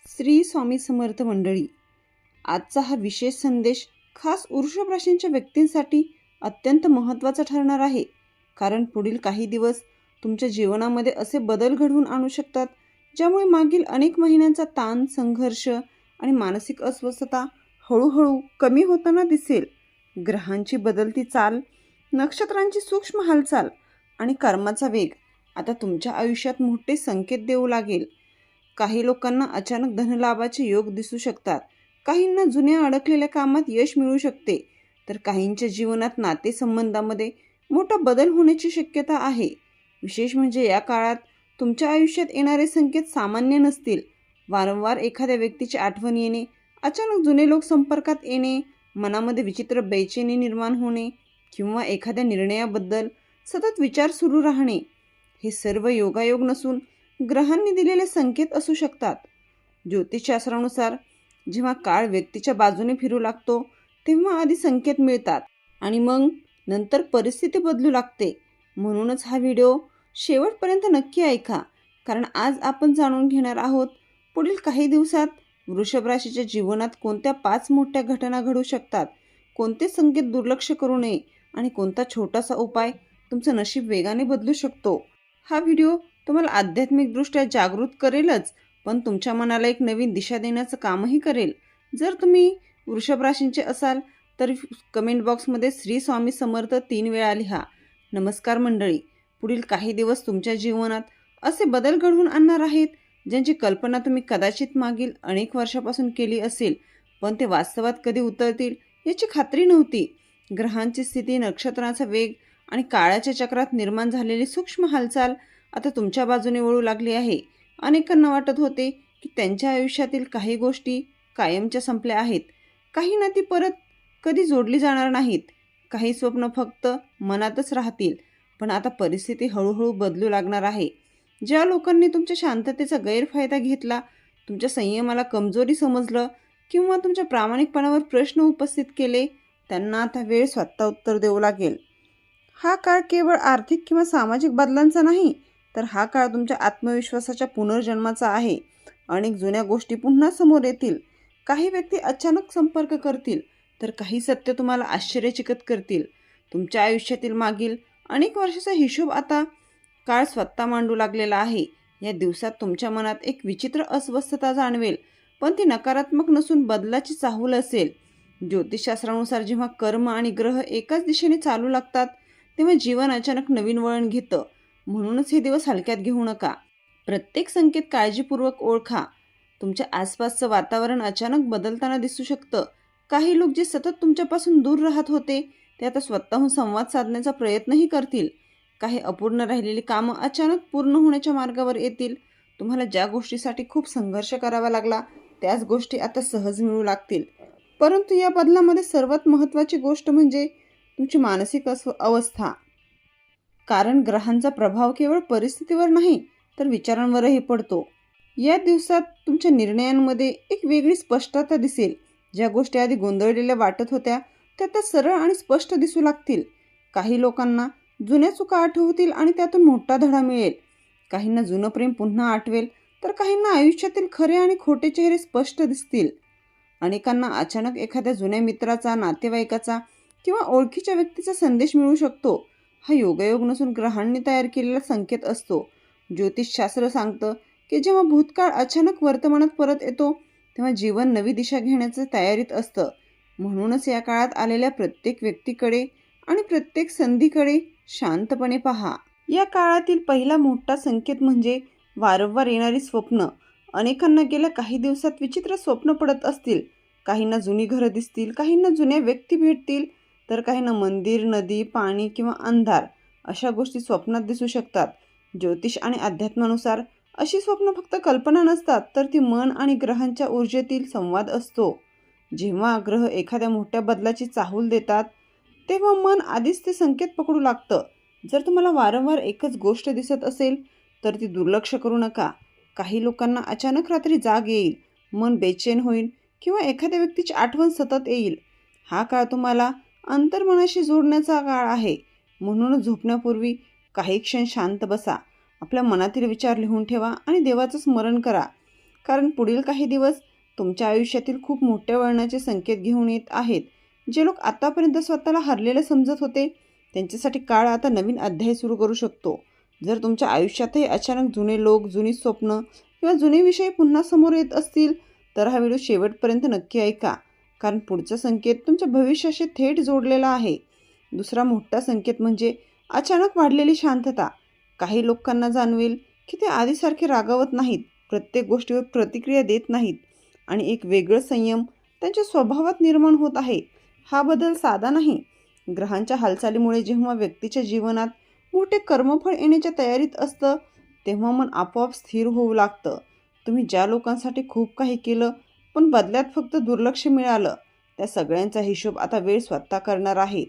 श्री स्वामी समर्थ मंडळी, आजचा हा विशेष संदेश खास वृषभ राशींच्या व्यक्तींसाठी अत्यंत महत्त्वाचा ठरणार आहे. कारण पुढील काही दिवस तुमच्या जीवनामध्ये असे बदल घडवून आणू शकतात ज्यामुळे मागील अनेक महिन्यांचा ताण, संघर्ष आणि मानसिक अस्वस्थता हळूहळू कमी होताना दिसेल. ग्रहांची बदलती चाल, नक्षत्रांची सूक्ष्म हालचाल आणि कर्माचा वेग आता तुमच्या आयुष्यात मोठे संकेत देऊ लागेल. काही लोकांना अचानक धनलाभाचे योग दिसू शकतात, काहींना जुन्या अडकलेल्या कामात यश मिळू शकते, तर काहींच्या जीवनात नातेसंबंधामध्ये मोठा बदल होण्याची शक्यता आहे. विशेष म्हणजे या काळात तुमच्या आयुष्यात येणारे संकेत सामान्य नसतील. वारंवार एखाद्या व्यक्तीची आठवण येणे, अचानक जुने लोक संपर्कात येणे, मनामध्ये विचित्र बेचैनी निर्माण होणे किंवा एखाद्या निर्णयाबद्दल सतत विचार सुरू राहणे, हे सर्व योगायोग नसून ग्रहांनी दिलेले संकेत असू शकतात. ज्योतिषशास्त्रानुसार जेव्हा काळ व्यक्तीच्या बाजूने फिरू लागतो तेव्हा आधी संकेत मिळतात आणि मग नंतर परिस्थिती बदलू लागते. म्हणूनच हा व्हिडिओ शेवटपर्यंत नक्की ऐका, कारण आज आपण जाणून घेणार आहोत पुढील काही दिवसात वृषभ राशीच्या जीवनात कोणत्या 5 मोठ्या घटना घडू शकतात, कोणते संकेत दुर्लक्ष करू नये आणि कोणता छोटासा उपाय तुमचं नशीब वेगाने बदलू शकतो. हा व्हिडिओ तुम्हाला आध्यात्मिकदृष्ट्या जागृत करेलच, पण तुमच्या मनाला एक नवीन दिशा देण्याचं कामही करेल. जर तुम्ही वृषभ राशींचे असाल तर कमेंट बॉक्समध्ये श्री स्वामी समर्थ 3 वेळा लिहा. नमस्कार मंडळी, पुढील काही दिवस तुमच्या जीवनात असे बदल घडवून आणणार आहेत ज्यांची कल्पना तुम्ही कदाचित मागील अनेक वर्षापासून केली असेल, पण ते वास्तवात कधी उतरतील याची खात्री नव्हती. ग्रहांची स्थिती, नक्षत्रांचा वेग आणि काळाच्या चक्रात निर्माण झालेली सूक्ष्म हालचाल आता तुमच्या बाजूने वळू लागली आहे. अनेकांना वाटत होते की त्यांच्या आयुष्यातील काही गोष्टी कायमच्या संपल्या आहेत, काही नाती परत कधी जोडली जाणार नाहीत, काही स्वप्न फक्त मनातच राहतील. पण आता परिस्थिती हळूहळू बदलू लागणार आहे. ज्या लोकांनी तुमच्या शांततेचा गैरफायदा घेतला, तुमच्या संयमाला कमजोरी समजलं किंवा तुमच्या प्रामाणिकपणावर प्रश्न उपस्थित केले, त्यांना आता वेळ स्वतः उत्तर देऊ लागेल. हा काळ केवळ आर्थिक किंवा सामाजिक बदलांचा नाही, तर हा काळ तुमच्या आत्मविश्वासाच्या पुनर्जन्माचा आहे. अनेक जुन्या गोष्टी पुन्हा समोर येतील. काही व्यक्ती अचानक संपर्क करतील, तर काही सत्य तुम्हाला आश्चर्यचकित करतील. तुमच्या आयुष्यातील मागील अनेक वर्षाचा हिशोब आता काळ स्वतः मांडू लागलेला आहे. या दिवसात तुमच्या मनात एक विचित्र अस्वस्थता जाणवेल, पण ती नकारात्मक नसून बदलाची चाहूल असेल. ज्योतिषशास्त्रानुसार जेव्हा कर्म आणि ग्रह एकाच दिशेने चालू लागतात तेव्हा जीवन अचानक नवीन वळण घेतं. म्हणूनच हे दिवस हलक्यात घेऊ नका. प्रत्येक संकेत काळजीपूर्वक ओळखा. तुमच्या आसपासचं वातावरण अचानक बदलताना दिसू शकतं. काही लोक जे सतत तुमच्यापासून दूर राहत होते ते आता स्वतःहून संवाद साधण्याचा प्रयत्नही करतील. काही अपूर्ण राहिलेली कामं अचानक पूर्ण होण्याच्या मार्गावर येतील. तुम्हाला ज्या गोष्टीसाठी खूप संघर्ष करावा लागला त्याच गोष्टी आता सहज मिळू लागतील. परंतु या बदलामध्ये सर्वात महत्त्वाची गोष्ट म्हणजे तुमची मानसिक अवस्था. कारण ग्रहांचा प्रभाव केवळ परिस्थितीवर नाही तर विचारांवरही पडतो. या दिवसात तुमच्या निर्णयांमध्ये एक वेगळी स्पष्टता दिसेल. ज्या गोष्टी आधी गोंधळलेल्या वाटत होत्या त्या आता सरळ आणि स्पष्ट दिसू लागतील. काही लोकांना जुन्या चुका आठवतील आणि त्यातून मोठा धडा मिळेल. काहींना जुनं प्रेम पुन्हा आठवेल, तर काहींना आयुष्यातील खरे आणि खोटे चेहरे स्पष्ट दिसतील. अनेकांना अचानक एखाद्या जुन्या मित्राचा, नातेवाईकाचा किंवा ओळखीच्या व्यक्तीचा संदेश मिळू शकतो. हा योगायोग नसून ग्रहांनी तयार केलेला संकेत असतो. ज्योतिषशास्त्र सांगतं की जेव्हा भूतकाळ अचानक वर्तमानात परत येतो तेव्हा जीवन नवी दिशा घेण्याच्या तयारीत असतं. म्हणूनच या काळात आलेल्या प्रत्येक व्यक्तीकडे आणि प्रत्येक संधीकडे शांतपणे पहा. या काळातील पहिला मोठा संकेत म्हणजे वारंवार येणारी स्वप्न. अनेकांना गेल्या काही दिवसात विचित्र स्वप्न पडत असतील. काहींना जुनी घरं दिसतील, काहींना जुन्या व्यक्ती भेटतील, तर काहींना मंदिर, नदी, पाणी किंवा अंधार अशा गोष्टी स्वप्नात दिसू शकतात. ज्योतिष आणि अध्यात्मानुसार अशी स्वप्न फक्त कल्पना नसतात, तर ती मन आणि ग्रहांच्या ऊर्जेतील संवाद असतो. जेव्हा ग्रह एखाद्या मोठ्या बदलाची चाहूल देतात तेव्हा मन आधीच ते संकेत पकडू लागतं. जर तुम्हाला वारंवार एकच गोष्ट दिसत असेल तर ती दुर्लक्ष करू नका. काही लोकांना अचानक रात्री जाग येईल, मन बेचैन होईल किंवा एखाद्या व्यक्तीची आठवण सतत येईल. हा काळ तुम्हाला अंतर्मनाशी जोडण्याचा काळ आहे. म्हणून झोपण्यापूर्वी काही क्षण शांत बसा, आपल्या मनातील विचार लिहून ठेवा आणि देवाचं स्मरण करा. कारण पुढील काही दिवस तुमच्या आयुष्यातील खूप मोठ्या वळणाचे संकेत घेऊन येत आहेत. जे लोक आतापर्यंत स्वतःला हरलेले समजत होते त्यांच्यासाठी काळ आता नवीन अध्याय सुरू करू शकतो. जर तुमच्या आयुष्यातही अचानक जुने लोक, जुनी स्वप्न किंवा जुने विषय पुन्हा समोर येत असतील तर हा व्हिडिओ शेवटपर्यंत नक्की ऐका, कारण पुढचा संकेत तुमच्या भविष्याशी थेट जोडलेला आहे. दुसरा मोठा संकेत म्हणजे अचानक वाढलेली शांतता. काही लोकांना जाणवेल की ते आधीसारखे रागावत नाहीत, प्रत्येक गोष्टीवर प्रतिक्रिया देत नाहीत आणि एक वेगळं संयम त्यांच्या स्वभावात निर्माण होत आहे. हा बदल साधा नाही. ग्रहांच्या हालचालीमुळे जेव्हा व्यक्तीच्या जीवनात मोठे कर्मफळ येण्याच्या तयारीत असतं तेव्हा मन आपोआप स्थिर होऊ लागतं. तुम्ही ज्या लोकांसाठी खूप काही केलं पण बदल्यात फक्त दुर्लक्ष मिळालं, त्या सगळ्यांचा हिशोब आता वेळ स्वतः करणार आहे.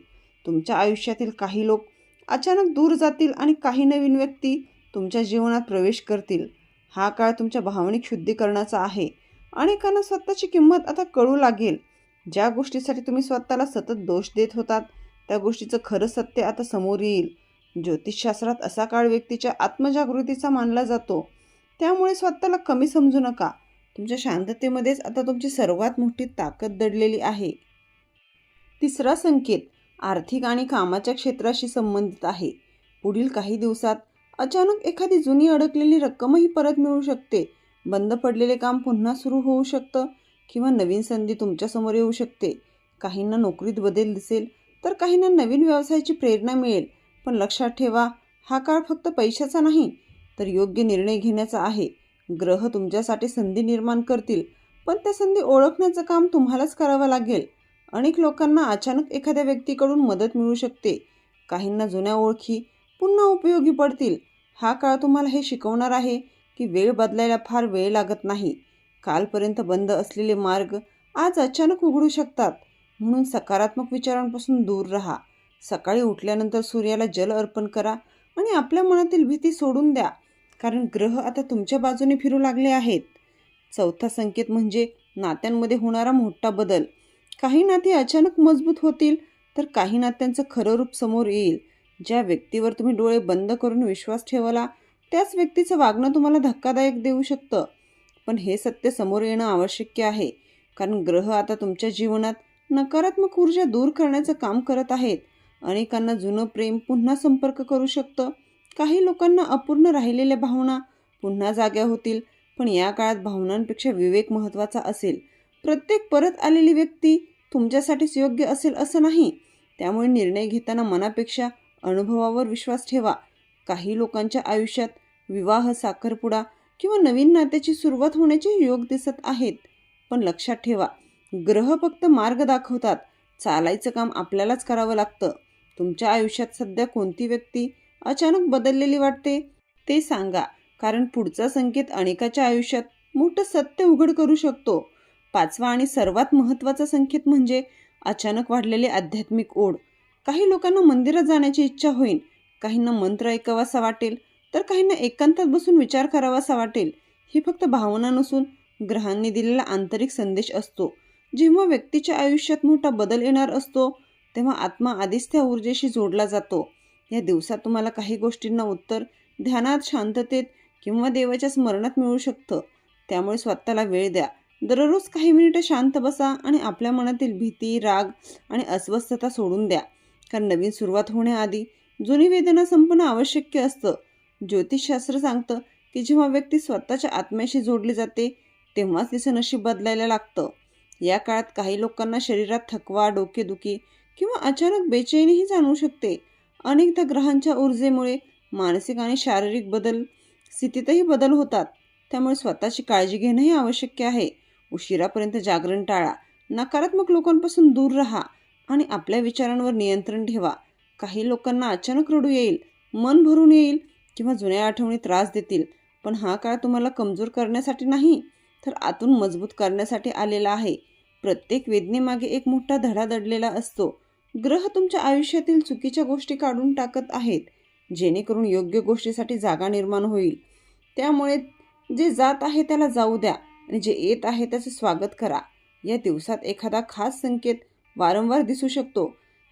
तुमच्या आयुष्यातील काही लोक अचानक दूर जातील आणि काही नवीन व्यक्ती तुमच्या जीवनात प्रवेश करतील. हा काळ तुमच्या भावनिक शुद्धीकरणाचा आहे. अनेकांना स्वतःची किंमत आता कळू लागेल. ज्या गोष्टीसाठी तुम्ही स्वतःला सतत दोष देत होतात त्या गोष्टीचं खरं सत्य आता समोर येईल. ज्योतिषशास्त्रात असा काळ व्यक्तीच्या आत्मजागृतीचा मानला जातो. त्यामुळे स्वतःला कमी समजू नका. तुमच्या शांततेमध्येच आता तुमची सर्वात मोठी ताकद दडलेली आहे. तिसरा संकेत आर्थिक आणि कामाच्या क्षेत्राशी संबंधित आहे. पुढील काही दिवसात अचानक एखादी जुनी अडकलेली रक्कमही परत मिळू शकते. बंद पडलेले काम पुन्हा सुरू होऊ शकतं किंवा नवीन संधी तुमच्यासमोर येऊ शकते. काहींना नोकरीत बदल दिसेल तर काहींना नवीन व्यवसायाची प्रेरणा मिळेल. पण लक्षात ठेवा, हा काळ फक्त पैशाचा नाही तर योग्य निर्णय घेण्याचा आहे. ग्रह तुमच्यासाठी संधी निर्माण करतील, पण त्या संधी ओळखण्याचं काम तुम्हालाच करावं लागेल. अनेक लोकांना अचानक एखाद्या व्यक्तीकडून मदत मिळू शकते. काहींना जुन्या ओळखी पुन्हा उपयोगी पडतील. हा काळ तुम्हाला हे शिकवणार आहे की वेळ बदलायला फार वेळ लागत नाही. कालपर्यंत बंद असलेले मार्ग आज अचानक उघडू शकतात. म्हणून सकारात्मक विचारांपासून दूर राहा. सकाळी उठल्यानंतर सूर्याला जल अर्पण करा आणि आपल्या मनातील भीती सोडून द्या, कारण ग्रह आता तुमच्या बाजूने फिरू लागले आहेत. चौथा संकेत म्हणजे नात्यांमध्ये होणारा मोठा बदल. काही नाती अचानक मजबूत होतील तर काही नात्यांचं खरं रूप समोर येईल. ज्या व्यक्तीवर तुम्ही डोळे बंद करून विश्वास ठेवला त्याच व्यक्तीचं वागणं तुम्हाला धक्कादायक देऊ शकतं. पण हे सत्य समोर येणं आवश्यक आहे, कारण ग्रह आता तुमच्या जीवनात नकारात्मक ऊर्जा दूर करण्याचं काम करत आहेत. अनेकांना जुनं प्रेम पुन्हा संपर्क करू शकतं. काही लोकांना अपूर्ण राहिलेल्या भावना पुन्हा जाग्या होतील. पण या काळात भावनांपेक्षा विवेक महत्त्वाचा असेल. प्रत्येक परत आलेली व्यक्ती तुमच्यासाठीच योग्य असेल असं नाही. त्यामुळे निर्णय घेताना मनापेक्षा अनुभवावर विश्वास ठेवा. काही लोकांच्या आयुष्यात विवाह, साखरपुडा किंवा नवीन नात्याची सुरुवात होण्याचे योग दिसत आहेत. पण लक्षात ठेवा, ग्रह फक्त मार्ग दाखवतात, चालायचं काम आपल्यालाच करावं लागतं. तुमच्या आयुष्यात सध्या कोणती व्यक्ती अचानक बदललेली वाटते ते सांगा, कारण पुढचा संकेत अनेकाच्या आयुष्यात मोठं सत्य उघड करू शकतो. पाचवा आणि सर्वात महत्त्वाचा संकेत म्हणजे अचानक वाढलेले आध्यात्मिक ओढ. काही लोकांना मंदिरात जाण्याची इच्छा होईल, काहींना मंत्र ऐकावासा वाटेल तर काहींना एकांतात बसून विचार करावासा वाटेल. ही फक्त भावना नसून ग्रहांनी दिलेला आंतरिक संदेश असतो. जेव्हा व्यक्तीच्या आयुष्यात मोठा बदल येणार असतो तेव्हा आत्मा आधीच त्या ऊर्जेशी जोडला जातो. या दिवसात तुम्हाला काही गोष्टींना उत्तर ध्यानात, शांततेत किंवा देवाच्या स्मरणात मिळू शकतं. त्यामुळे स्वतःला वेळ द्या. दररोज काही मिनिटं शांत बसा आणि आपल्या मनातील भीती, राग आणि अस्वस्थता सोडून द्या, कारण नवीन सुरुवात होण्याआधी जुनी वेदना संपणं आवश्यक असतं. ज्योतिषशास्त्र सांगतं की जेव्हा व्यक्ती स्वतःच्या आत्म्याशी जोडली जाते तेव्हाच तिचं नशीब बदलायला लागतं. या काळात काही लोकांना शरीरात थकवा, डोकेदुखी किंवा अचानक बेचैनीही जाणवू शकते. अनेकदा ग्रहांच्या ऊर्जेमुळे मानसिक आणि शारीरिक स्थितीतही बदल होतात. त्यामुळे स्वतःची काळजी घेणंही आवश्यक आहे. उशिरापर्यंत जागरण टाळा, नकारात्मक लोकांपासून दूर राहा आणि आपल्या विचारांवर नियंत्रण ठेवा. काही लोकांना अचानक रडू येईल, मन भरून येईल किंवा जुन्या आठवणी त्रास देतील. पण हा काळ तुम्हाला कमजोर करण्यासाठी नाही तर आतून मजबूत करण्यासाठी आलेला आहे. प्रत्येक वेदनेमागे एक मोठा धडा दडलेला असतो. ग्रह तुमच्या आयुष्यातील चुकीच्या गोष्टी काढून टाकत आहेत, जेणेकरून योग्य गोष्टीसाठी जागा निर्माण होईल. त्यामुळे जे जात आहे त्याला जाऊ द्या आणि जे येत आहे त्याचे स्वागत करा. या दिवसात एखादा खास संकेत वारंवार दिसू शकतो.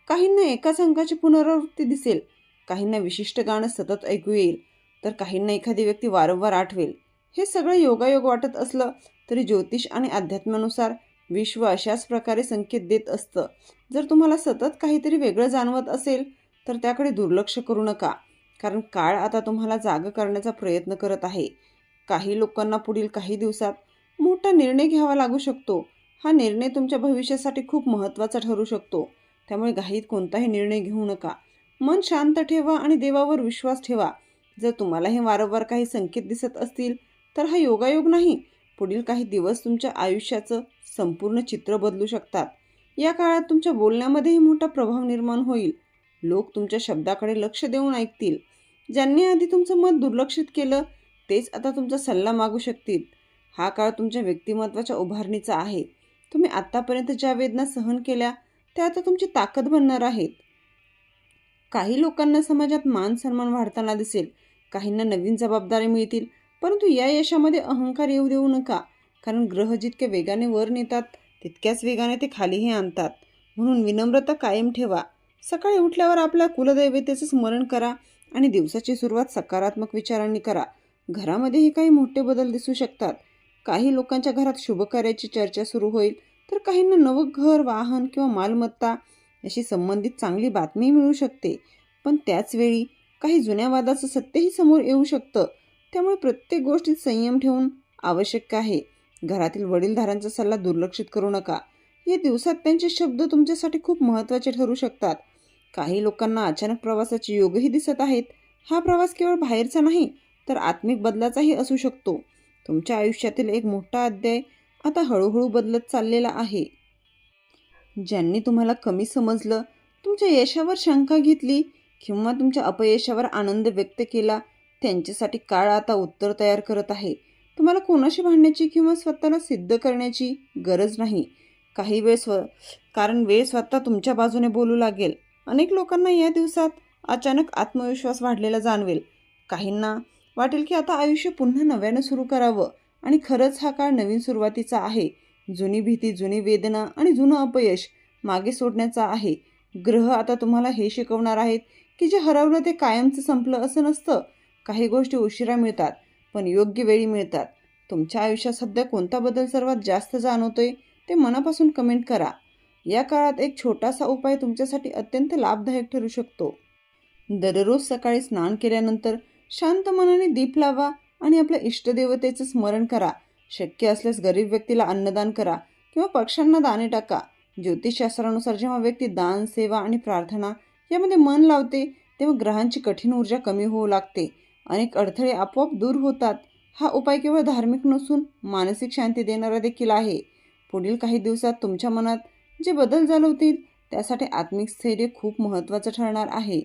काहींना एकाच अंकाची पुनरावृत्ती दिसेल, काहींना विशिष्ट गाणं सतत ऐकू येईल तर काहींना एखादी व्यक्ती वारंवार आठवेल. हे सगळं योगायोग वाटत असलं तरी ज्योतिष आणि अध्यात्मानुसार विश्व अशाच प्रकारे संकेत देत असतं. जर तुम्हाला सतत काहीतरी वेगळं जाणवत असेल तर त्याकडे दुर्लक्ष करू नका, कारण काळ आता तुम्हाला जाग करण्याचा प्रयत्न करत आहे. काही लोकांना पुढील काही दिवसात मोठा निर्णय घ्यावा लागू शकतो. हा निर्णय तुमच्या भविष्यासाठी खूप महत्त्वाचा ठरू शकतो. त्यामुळे घाईत कोणताही निर्णय घेऊ नका. मन शांत ठेवा आणि देवावर विश्वास ठेवा. जर तुम्हाला हे वारंवार काही संकेत दिसत असतील तर हा योगायोग नाही, पुढील काही दिवस तुमच्या आयुष्याचं संपूर्ण चित्र बदलू शकतात. या काळात तुमच्या बोलण्यामध्येही मोठा प्रभाव निर्माण होईल. लोक तुमच्या शब्दाकडे लक्ष देऊन ऐकतील. ज्यांनी आधी तुमचं मत दुर्लक्षित केलं तेच आता तुमचा सल्ला मागू शकतील. हा काळ तुमच्या व्यक्तिमत्वाच्या उभारणीचा आहे. तुम्ही आत्तापर्यंत ज्या वेदना सहन केल्या त्या आता तुमची ताकद बनणार आहेत. काही लोकांना समाजात मान सन्मान वाढताना दिसेल, काहींना नवीन जबाबदारी मिळतील, परंतु या यशामध्ये अहंकार येऊ देऊ नका, कारण ग्रह जितके वेगाने वर नेतात तितक्याच वेगाने ते खालीही आणतात. म्हणून विनम्रता कायम ठेवा. सकाळी उठल्यावर आपल्या कुलदैवतेचं स्मरण करा आणि दिवसाची सुरुवात सकारात्मक विचारांनी करा. घरामध्येही काही मोठे बदल दिसू शकतात. काही लोकांच्या घरात शुभकार्याची चर्चा सुरू होईल, तर काहींना नवं घर, वाहन किंवा मालमत्ता याशी संबंधित चांगली बातमी मिळू शकते. पण त्याच वेळी काही जुन्या वादाचं सत्यही समोर येऊ शकतं. त्यामुळे प्रत्येक गोष्टीत संयम ठेवून आवश्यक आहे. घरातील वडीलधाऱ्यांचा सल्ला दुर्लक्षित करू नका. या दिवसात त्यांचे शब्द तुमच्यासाठी खूप महत्त्वाचे ठरू शकतात. काही लोकांना अचानक प्रवासाचे योगही दिसत आहेत. हा प्रवास केवळ बाहेरचा नाही तर आत्मिक बदलाचाही असू शकतो. तुमच्या आयुष्यातील एक मोठा अध्याय आता हळूहळू बदलत चाललेला आहे. ज्यांनी तुम्हाला कमी समजलं, तुमच्या यशावर शंका घेतली किंवा तुमच्या अपयशावर आनंद व्यक्त केला, त्यांच्यासाठी काळ आता उत्तर तयार करत आहे. तुम्हाला कोणाशी भांडण्याची किंवा स्वतःला सिद्ध करण्याची गरज नाही. कारण वेळ स्वतः तुमच्या बाजूने बोलू लागेल. अनेक लोकांना या दिवसात अचानक आत्मविश्वास वाढलेला जाणवेल. काहींना वाटेल की आता आयुष्य पुन्हा नव्यानं सुरू करावं, आणि खरंच हा काळ नवीन सुरुवातीचा आहे. जुनी भीती, जुनी वेदना आणि जुनं अपयश मागे सोडण्याचा आहे. ग्रह आता तुम्हाला हे शिकवणार आहेत की जे हरवलं ते कायमचं संपलं असं नसतं. काही गोष्टी उशिरा मिळतात पण योग्य वेळी मिळतात. तुमच्या आयुष्यात सध्या कोणता बदल सर्वात जास्त जाणवतोय ते मनापासून कमेंट करा. या काळात एक छोटासा उपाय तुमच्यासाठी अत्यंत लाभदायक ठरू शकतो. दररोज सकाळी स्नान केल्यानंतर शांत मनाने दीप लावा आणि आपल्या इष्टदेवतेचं स्मरण करा. शक्य असल्यास गरीब व्यक्तीला अन्नदान करा किंवा पक्ष्यांना दाणे टाका. ज्योतिषशास्त्रानुसार जेव्हा व्यक्ती दान, सेवा आणि प्रार्थना यामध्ये मन लावते तेव्हा ग्रहांची कठीण ऊर्जा कमी होऊ लागते. अनेक अडथळे आपोआप दूर होतात. हा उपाय केवळ धार्मिक नसून मानसिक शांती देणारा देखील आहे. पुढील काही दिवसात तुमच्या मनात जे बदल जाणवतील त्यासाठी आत्मिक स्थैर्य खूप महत्त्वाचं ठरणार आहे.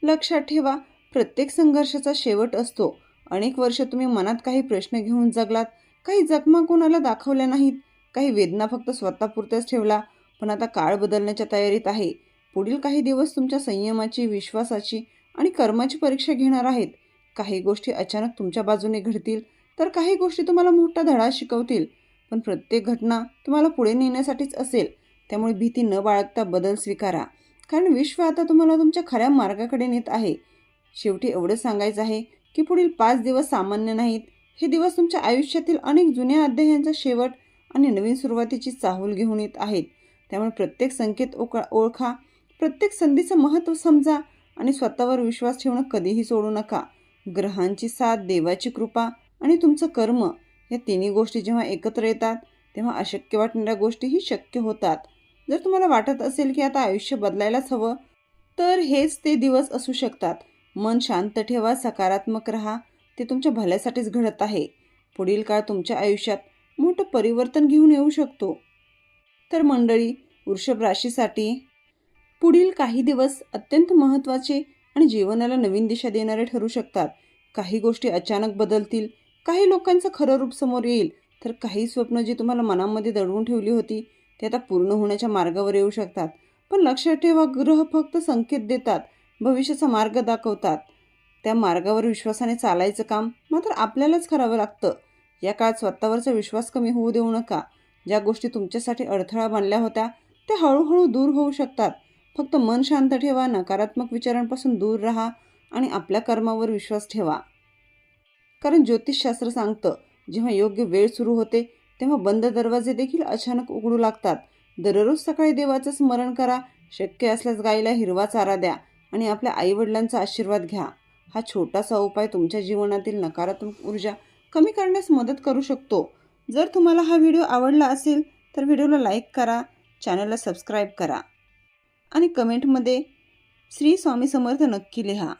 लक्षात ठेवा, प्रत्येक संघर्षाचा शेवट असतो. अनेक वर्ष तुम्ही मनात काही प्रश्न घेऊन जगलात, काही जखमा कोणाला दाखवल्या नाहीत, काही वेदना फक्त स्वतःपुरत्याच ठेवला. पण आता काळ बदलण्याच्या तयारीत आहे. पुढील काही दिवस तुमच्या संयमाची, विश्वासाची आणि कर्माची परीक्षा घेणार आहेत. काही गोष्टी अचानक तुमच्या बाजूने घडतील तर काही गोष्टी तुम्हाला मोठा धडा शिकवतील. पण प्रत्येक घटना तुम्हाला पुढे नेण्यासाठीच असेल. त्यामुळे भीती न बाळगता बदल स्वीकारा, कारण विश्व आता तुम्हाला तुमच्या खऱ्या मार्गाकडे नेत आहे. शेवटी एवढं सांगायचं आहे की पुढील 5 दिवस सामान्य नाहीत. हे दिवस तुमच्या आयुष्यातील अनेक जुन्या अध्यायांचा शेवट आणि नवीन सुरुवातीची चाहूल घेऊन येत आहेत. त्यामुळे प्रत्येक संकेत ओळखा, प्रत्येक संधीचं महत्त्व समजा आणि स्वतःवर विश्वास ठेवणं कधीही सोडू नका. ग्रहांची साथ, देवाची कृपा आणि तुमचं कर्म या तिन्ही गोष्टी जेव्हा एकत्र येतात तेव्हा अशक्य वाटणाऱ्या गोष्टीही शक्य होतात. जर तुम्हाला वाटत असेल की आता आयुष्य बदलायलाच हवं तर हेच ते दिवस असू शकतात. मन शांत ठेवा, सकारात्मक राहा. ते तुमच्या भल्यासाठीच घडत आहे. पुढील काळ तुमच्या आयुष्यात मोठं परिवर्तन घेऊन येऊ शकतो. तर मंडळी, वृषभ राशीसाठी पुढील काही दिवस अत्यंत महत्त्वाचे आणि जीवनाला नवीन दिशा देणारे ठरू शकतात. काही गोष्टी अचानक बदलतील, काही लोकांचं खरं रूप समोर येईल, तर काही स्वप्न जी तुम्हाला मनामध्ये दडवून ठेवली होती ते आता पूर्ण होण्याच्या मार्गावर येऊ शकतात. पण लक्षात ठेवा, ग्रह फक्त संकेत देतात, भविष्याचा मार्ग दाखवतात. त्या मार्गावर विश्वासाने चालायचं काम मात्र आपल्यालाच करावं लागतं. या काळात स्वतःवरचा विश्वास कमी होऊ देऊ नका. ज्या गोष्टी तुमच्यासाठी अडथळा बनल्या होत्या त्या हळूहळू दूर होऊ शकतात. फक्त मन शांत ठेवा, नकारात्मक विचारांपासून दूर राहा आणि आपल्या कर्मावर विश्वास ठेवा. कारण ज्योतिषशास्त्र सांगतं, जेव्हा योग्य वेळ सुरू होते तेव्हा बंद दरवाजे देखील अचानक उघडू लागतात. दररोज सकाळी देवाचं स्मरण करा, शक्य असल्यास गायीला हिरवा चारा द्या आणि आपल्या आईवडिलांचा आशीर्वाद घ्या. हा छोटासा उपाय तुमच्या जीवनातील नकारात्मक ऊर्जा कमी करण्यास मदत करू शकतो. जर तुम्हाला हा व्हिडिओ आवडला असेल तर व्हिडिओला लाईक करा, चॅनलला सबस्क्राईब करा आणि कमेंटमध्ये श्री स्वामी समर्थ नक्की लिहा.